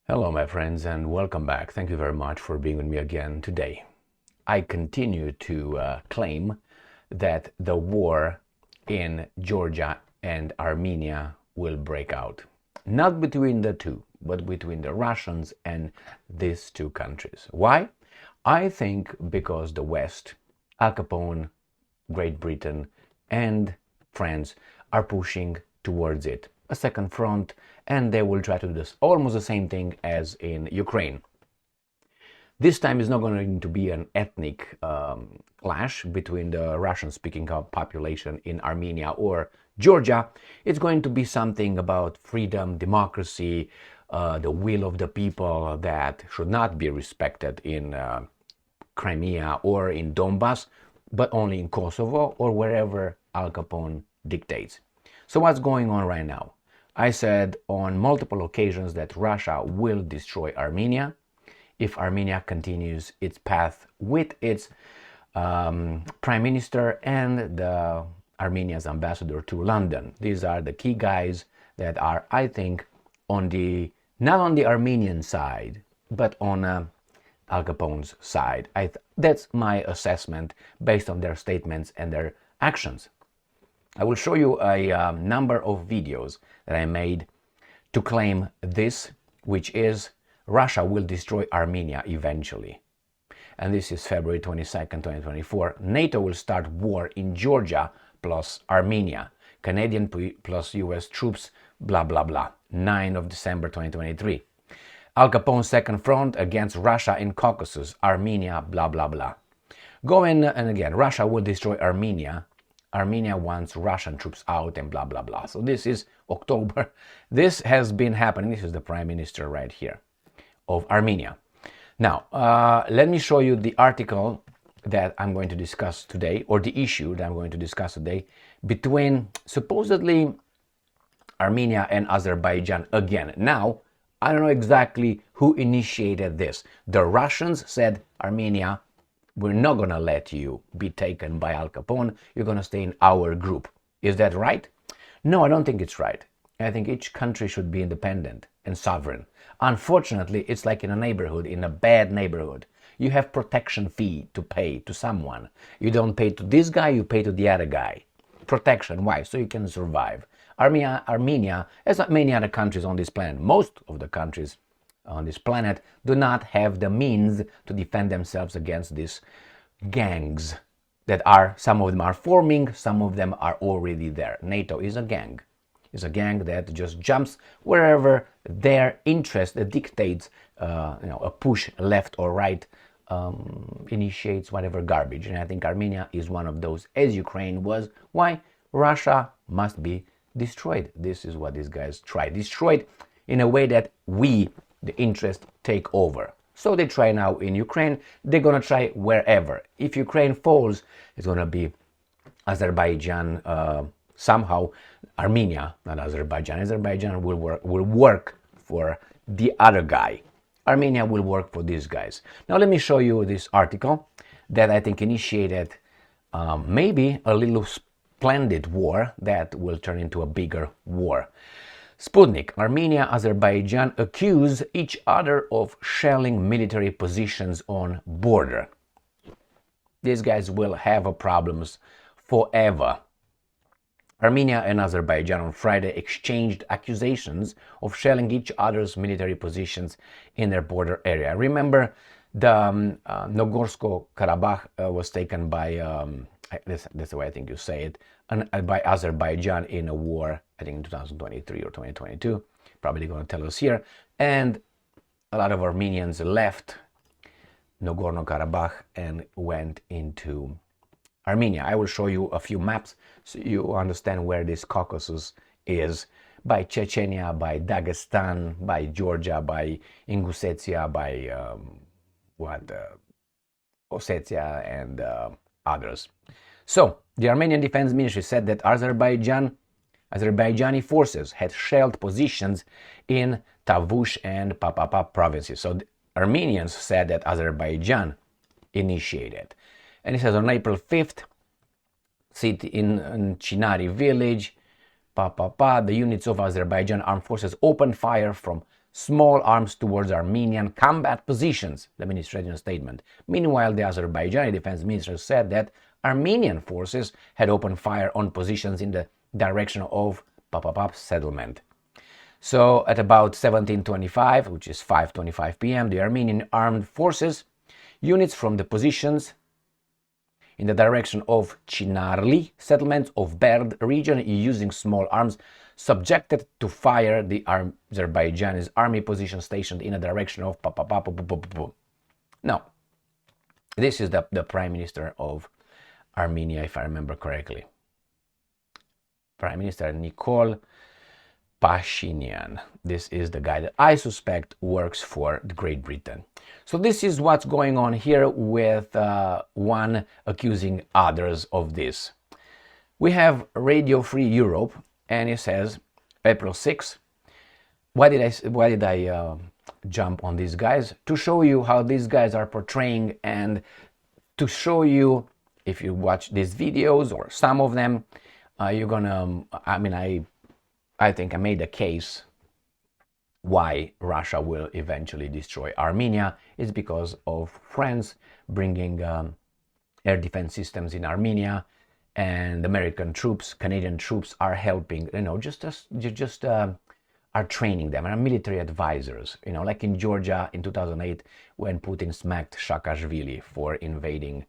Hello, my friends, and welcome back. Thank you very much for being with me again today. I continue to claim that the war in Georgia and Armenia will break out. Not between the two, but between the Russians and these two countries. Why? I think because the West, Al Capone, Great Britain, and France are pushing towards it. A second front, and they will try to do this almost the same thing as in Ukraine. This time is not going to be an ethnic clash between the Russian-speaking population in Armenia or Georgia. It's going to be something about freedom, democracy, the will of the people that should not be respected in Crimea or in Donbass, but only in Kosovo or wherever Al Capone dictates. So what's going on right now? I said on multiple occasions that Russia will destroy Armenia if Armenia continues its path with its prime minister and the Armenia's ambassador to London. These are the key guys that are, I think, not on the Armenian side, but on Al Capone's side. That's my assessment based on their statements and their actions. I will show you a number of videos that I made to claim this, which is Russia will destroy Armenia eventually. And this is February 22nd, 2024. NATO will start war in Georgia plus Armenia. Canadian plus US troops, blah, blah, blah. 9 of December 2023. Al Capone's second front against Russia in Caucasus, Armenia, blah, blah, blah. And again, Russia will destroy Armenia. Armenia wants Russian troops out and blah, blah, blah. So this is October. This has been happening. This is the prime minister right here of Armenia. Now, let me show you the article that I'm going to discuss today, or the issue that I'm going to discuss today, between supposedly Armenia and Azerbaijan again. Now, I don't know exactly who initiated this. The Russians said, Armenia, we're not going to let you be taken by Al Capone. You're going to stay in our group. Is that right? No, I don't think it's right. I think each country should be independent and sovereign. Unfortunately, it's like in a neighborhood, in a bad neighborhood. You have protection fee to pay to someone. You don't pay to this guy, you pay to the other guy. Protection, why? So you can survive. Armenia, as many other countries on this planet, most of the countries on this planet do not have the means to defend themselves against these gangs that some of them are forming, some of them are already there. NATO is a gang. It's a gang that just jumps wherever their interest dictates, a push left or right, initiates whatever garbage. And I think Armenia is one of those, as Ukraine was. Why? Russia must be destroyed. This is what these guys try. Destroyed in a way that we, the interest, take over. So they try now in Ukraine. They're going to try wherever. If Ukraine falls, it's going to be Azerbaijan, somehow Armenia, not Azerbaijan. Azerbaijan will work for the other guy. Armenia will work for these guys. Now let me show you this article that I think initiated maybe a little splendid war that will turn into a bigger war. Sputnik, Armenia, Azerbaijan accuse each other of shelling military positions on border. These guys will have problems forever. Armenia and Azerbaijan on Friday exchanged accusations of shelling each other's military positions in their border area. Remember, the Nagorno-Karabakh was taken by, that's the way I think you say it, by Azerbaijan in a war, I think in 2023 or 2022. Probably going to tell us here. And a lot of Armenians left Nagorno-Karabakh and went into Armenia. I will show you a few maps so you understand where this Caucasus is, by Chechnya, by Dagestan, by Georgia, by Ingushetia, by Ossetia and others. So the Armenian Defense Ministry said that Azerbaijani forces had shelled positions in Tavush and Papapa provinces. So the Armenians said that Azerbaijan initiated. And it says on April 5th, city in Chinari village, the units of Azerbaijan armed forces opened fire from small arms towards Armenian combat positions, the ministry in a statement. Meanwhile, the Azerbaijani defense minister said that Armenian forces had opened fire on positions in the direction of settlement. So at about 17:25, which is 5:25 p.m., the Armenian armed forces units from the positions in the direction of Chinarli settlements of Berd region using small arms subjected to fire the Azerbaijani's army position stationed in the direction of Now, this is the prime minister of Armenia, if I remember correctly. Prime Minister Nikol Pashinyan. This is the guy that I suspect works for Great Britain. So this is what's going on here, with one accusing others of this. We have Radio Free Europe, and it says April 6. Why did I jump on these guys? To show you how these guys are portraying, and to show you, if you watch these videos or some of them, you're gonna, I think I made a case why Russia will eventually destroy Armenia is because of France bringing air defense systems in Armenia, and American troops, Canadian troops are helping, are training them, and are military advisors, like in Georgia in 2008 when Putin smacked Saakashvili for invading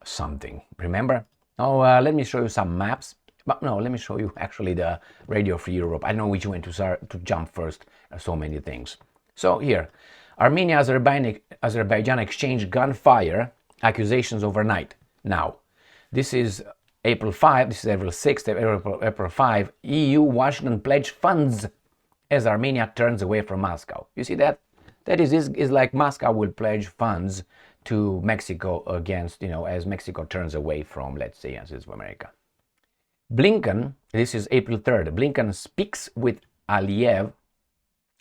something. Remember? Oh, let me show you some maps. But no, let me show you actually the Radio Free Europe. I know which one to jump first. So many things. So here, Armenia Azerbaijan Exchange Gunfire, accusations overnight. Now, this is April 5, this is April 6th, April 5, EU, Washington pledge funds as Armenia turns away from Moscow. You see that? That is like Moscow will pledge funds to Mexico against, as Mexico turns away from, let's say, America. Blinken, this is April 3rd, Blinken speaks with Aliyev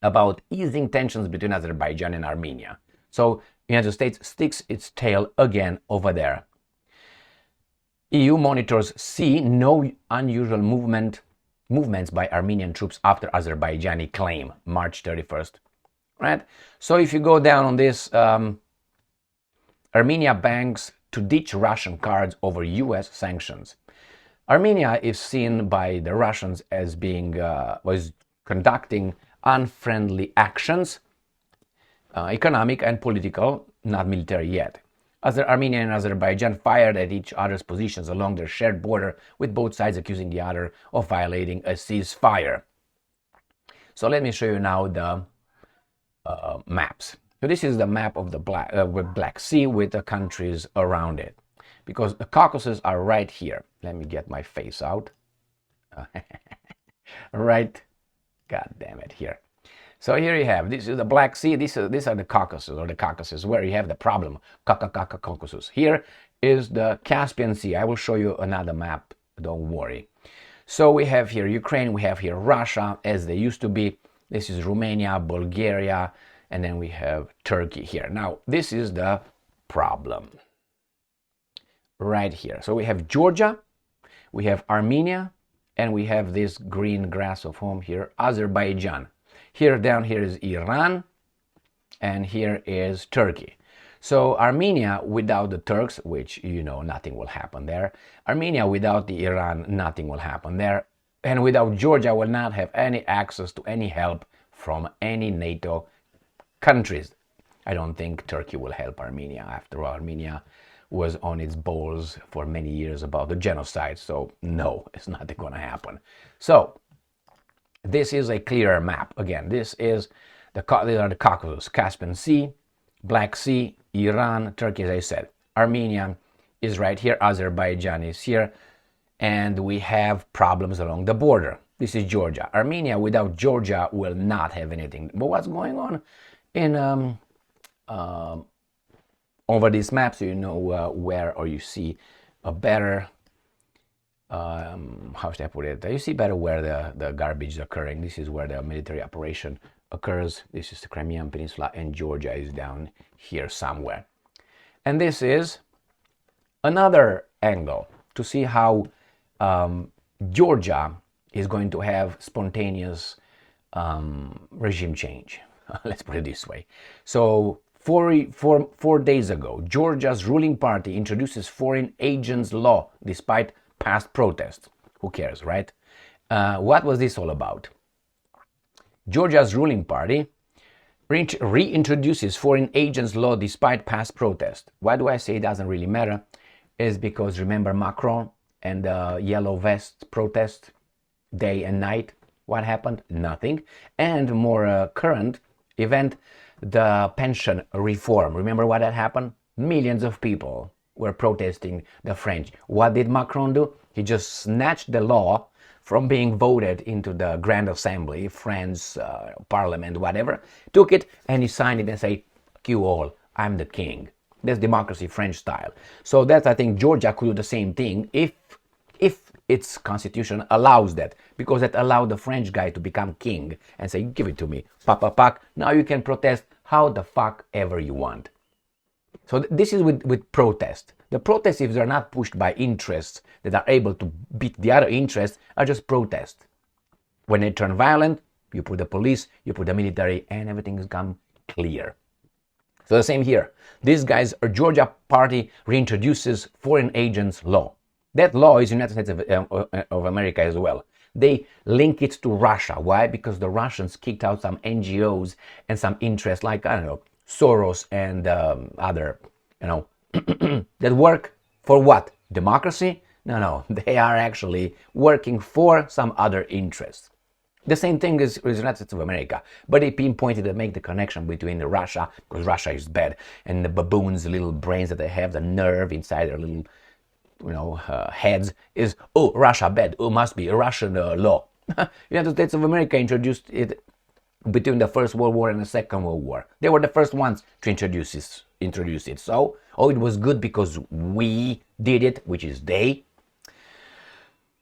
about easing tensions between Azerbaijan and Armenia. So the United States sticks its tail again over there. EU monitors see no unusual movements by Armenian troops after Azerbaijani claim, March 31st. Right? So if you go down on this, Armenia banks to ditch Russian cards over US sanctions. Armenia is seen by the Russians as was conducting unfriendly actions, economic and political, not military yet. Armenia and Azerbaijan fired at each other's positions along their shared border, with both sides accusing the other of violating a ceasefire. So let me show you now the maps. So this is the map of the Black Sea with the countries around it, because the Caucasus are right here. Let me get my face out. Right, god damn it, here. So here you have, this is the Black Sea, these are the Caucasus, where you have the problem, Caucasus. Here is the Caspian Sea. I will show you another map, don't worry. So we have here Ukraine, we have here Russia, as they used to be. This is Romania, Bulgaria, and then we have Turkey here. Now, this is the problem. Right here. So we have Georgia, we have Armenia, and we have this green grass of home here, Azerbaijan. Here, down here is Iran, and here is Turkey. So Armenia without the Turks, which nothing will happen there. Armenia without the Iran, nothing will happen there. And without Georgia will not have any access to any help from any NATO countries. I don't think Turkey will help Armenia. After all, Armenia was on its balls for many years about the genocide. So no, it's not going to happen. So this is a clearer map. Again, these are the Caucasus, Caspian Sea, Black Sea, Iran, Turkey, as I said. Armenia is right here, Azerbaijan is here, and we have problems along the border. This is Georgia. Armenia without Georgia will not have anything. But what's going on in over these maps, where, or you see a better, how should I put it? You see better where the garbage is occurring. This is where the military operation occurs. This is the Crimean Peninsula, and Georgia is down here somewhere. And this is another angle to see how Georgia is going to have spontaneous regime change. Let's put it this way. So 4 days ago, Georgia's ruling party introduces foreign agents law despite past protests. Who cares, right? What was this all about? Georgia's ruling party reintroduces foreign agents law despite past protests. Why do I say it doesn't really matter? Is because remember Macron and the yellow vest protest day and night? What happened? Nothing. And more current event, the pension reform. Remember what had happened? Millions of people were protesting the French. What did Macron do? He just snatched the law from being voted into the Grand Assembly, France, Parliament, whatever, took it and he signed it and said, "Fuck you all, I'm the king." That's democracy, French style. So that I think Georgia could do the same thing if its constitution allows that, because that allowed the French guy to become king and say, "Give it to me, pak. Now you can protest how the fuck ever you want." So this is with protest. The protests, if they're not pushed by interests that are able to beat the other interests, are just protest. When they turn violent, you put the police, you put the military, and everything has come clear. So the same here. These guys, a Georgia party reintroduces foreign agents law. That law is United States of America as well. They link it to Russia. Why? Because the Russians kicked out some NGOs and some interests like, I don't know, Soros and other, that work for what? Democracy? No, they are actually working for some other interests. The same thing is United States of America, but they pinpointed and make the connection between Russia, because Russia is bad, and the baboons, the little brains that they have, the nerve inside their little, heads is, oh, Russia bad, oh, must be a Russian law. United States of America introduced it between the First World War and the Second World War. They were the first ones to introduce it. So, it was good because we did it, which is they.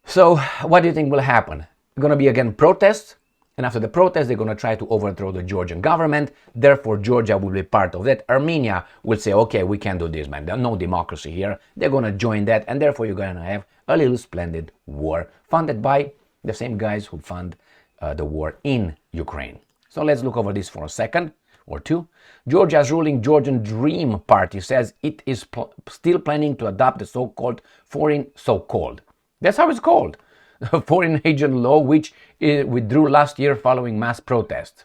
So, what do you think will happen? Going to be again protests, and after the protests they're going to try to overthrow the Georgian government. Therefore Georgia will be part of that. Armenia will say, okay, we can't do this, man, there's no democracy here. They're going to join that, and therefore you're going to have a little splendid war funded by the same guys who fund the war in Ukraine. So let's look over this for a second or two. Georgia's ruling Georgian Dream Party says it is still planning to adopt the so-called, that's how it's called, foreign agent law, which it withdrew last year following mass protests.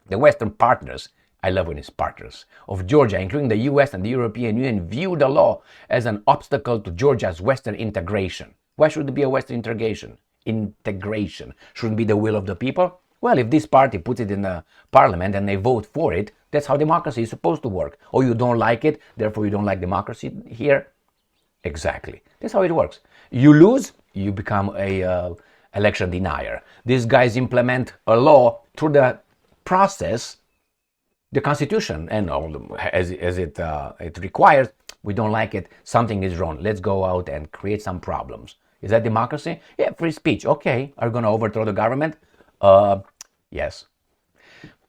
The Western partners, I love when it's partners, of Georgia, including the US and the European Union, view the law as an obstacle to Georgia's Western integration. Why should there be a Western integration? Integration shouldn't be the will of the people. Well, if this party puts it in the parliament and they vote for it, that's how democracy is supposed to work. Or you don't like it, therefore you don't like democracy here. Exactly. That's how it works. You lose, you become a election denier. These guys implement a law through the process, the constitution, and as it requires. We don't like it, something is wrong. Let's go out and create some problems. Is that democracy? Yeah, free speech. Okay, are you going to overthrow the government? Yes.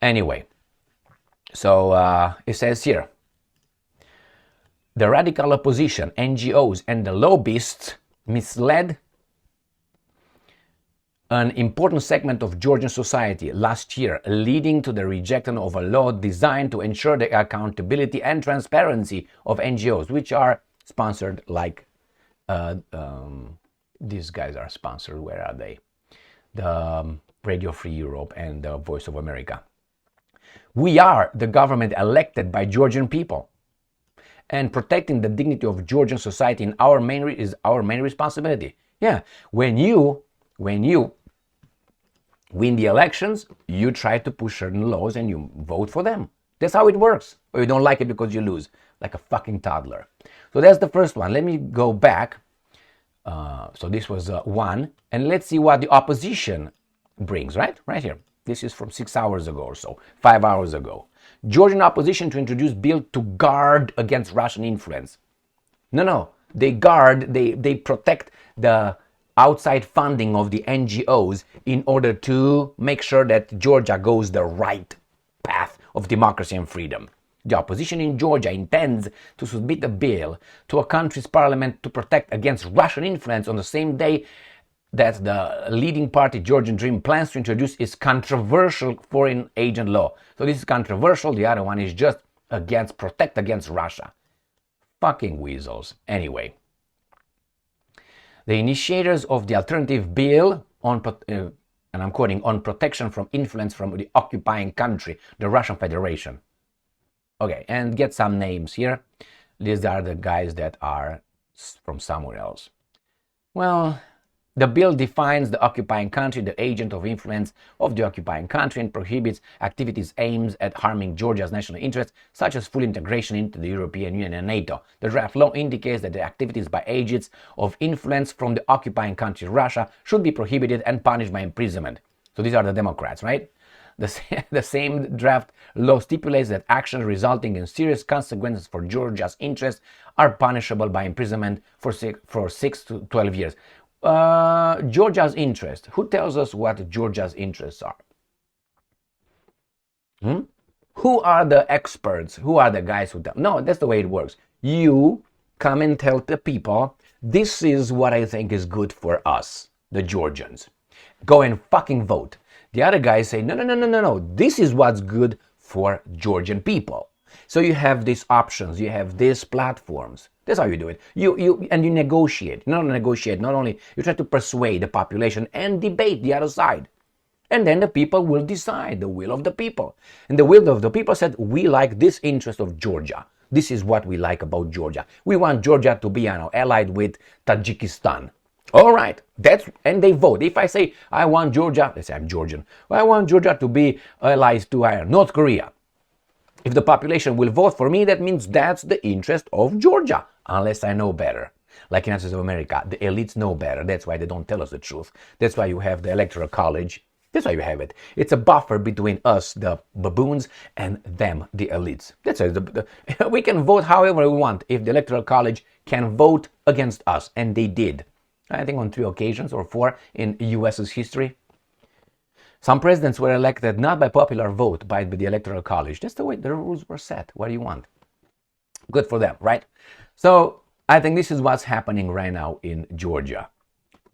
Anyway, so it says here, the radical opposition, NGOs, and the lobbyists misled an important segment of Georgian society last year, leading to the rejection of a law designed to ensure the accountability and transparency of NGOs, which are sponsored like these guys are sponsored. Where are they? The Radio Free Europe and the Voice of America. We are the government elected by Georgian people, and protecting the dignity of Georgian society is our main responsibility. Yeah, when you win the elections, you try to push certain laws and you vote for them. That's how it works. Or you don't like it because you lose, like a fucking toddler. So that's the first one. Let me go back. So this was one, and let's see what the opposition brings, right here. This is from 6 hours ago or so, 5 hours ago. Georgian opposition to introduce bill to guard against Russian influence. No, they protect the outside funding of the NGOs in order to make sure that Georgia goes the right path of democracy and freedom. The opposition in Georgia intends to submit a bill to a country's parliament to protect against Russian influence on the same day that the leading party, Georgian Dream, plans to introduce is controversial foreign agent law. So this is controversial. The other one is just protect against Russia. Fucking weasels. Anyway, the initiators of the alternative bill on, and I'm quoting, on protection from influence from the occupying country, the Russian Federation. Okay, and get some names here. These are the guys that are from somewhere else. Well, the bill defines the occupying country, the agent of influence of the occupying country, and prohibits activities aimed at harming Georgia's national interests, such as full integration into the European Union and NATO. The draft law indicates that the activities by agents of influence from the occupying country, Russia, should be prohibited and punished by imprisonment. So these are the Democrats, right? The same draft law stipulates that actions resulting in serious consequences for Georgia's interests are punishable by imprisonment for 6 to 12 years. Georgia's interest. Who tells us what Georgia's interests are? Who are the experts? Who are the guys who tell? No, that's the way it works. You come and tell the people, this is what I think is good for us, the Georgians. Go and fucking vote. The other guys say, no, this is what's good for Georgian people. So you have these options, you have these platforms. That's how you do it. You negotiate. Not only you try to persuade the population and debate the other side. And then the people will decide, the will of the people. And the will of the people said, we like this interest of Georgia. This is what we like about Georgia. We want Georgia to be allied with Tajikistan. All right, and they vote. If I say I want Georgia, let's say I'm Georgian, I want Georgia to be allies to North Korea. If the population will vote for me, that means that's the interest of Georgia, unless I know better. Like in United States of America, the elites know better. That's why they don't tell us the truth. That's why you have the Electoral College. That's why you have it. It's a buffer between us, the baboons, and them, the elites. That's why we can vote however we want if the Electoral College can vote against us, and they did. I think on 3 occasions or 4 in US's history. Some presidents were elected not by popular vote, by the Electoral College. That's the way the rules were set. What do you want? Good for them, right? So I think this is what's happening right now in Georgia.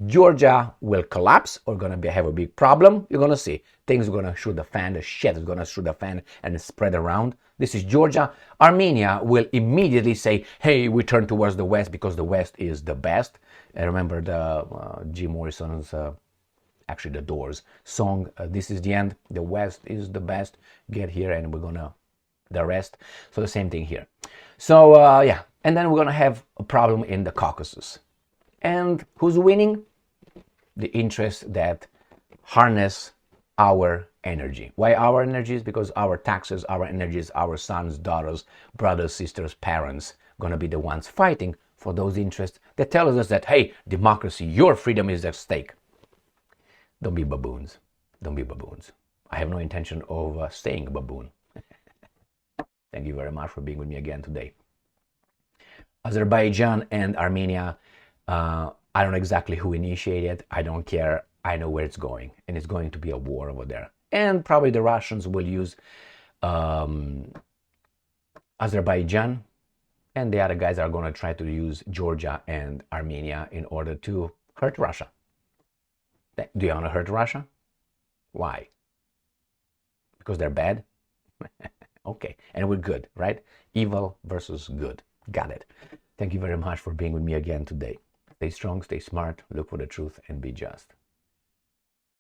Georgia will collapse or going to have a big problem. You're going to see things are going to shoot the fan. The shit is going to shoot the fan and spread around. This is Georgia. Armenia will immediately say, hey, we turn towards the West because the West is the best. I remember the Jim Morrison's, actually the Doors song, This is the End. The West is the best. Get here and we're going to, the rest. So the same thing here. So, yeah. And then we're going to have a problem in the Caucasus. And who's winning? The interests that harness our energy. Why our energies? Because our taxes, our energies, our sons, daughters, brothers, sisters, parents, going to be the ones fighting for those interests that tell us that, hey, democracy, your freedom is at stake. Don't be baboons. Don't be baboons. I have no intention of staying a baboon. Thank you very much for being with me again today. Azerbaijan and Armenia, I don't know exactly who initiated it. I don't care. I know where it's going. And it's going to be a war over there. And probably the Russians will use Azerbaijan. And the other guys are going to try to use Georgia and Armenia in order to hurt Russia. Do you want to hurt Russia? Why? Because they're bad? Okay. And we're good, right? Evil versus good. Got it. Thank you very much for being with me again today. Stay strong, stay smart, look for the truth, and be just.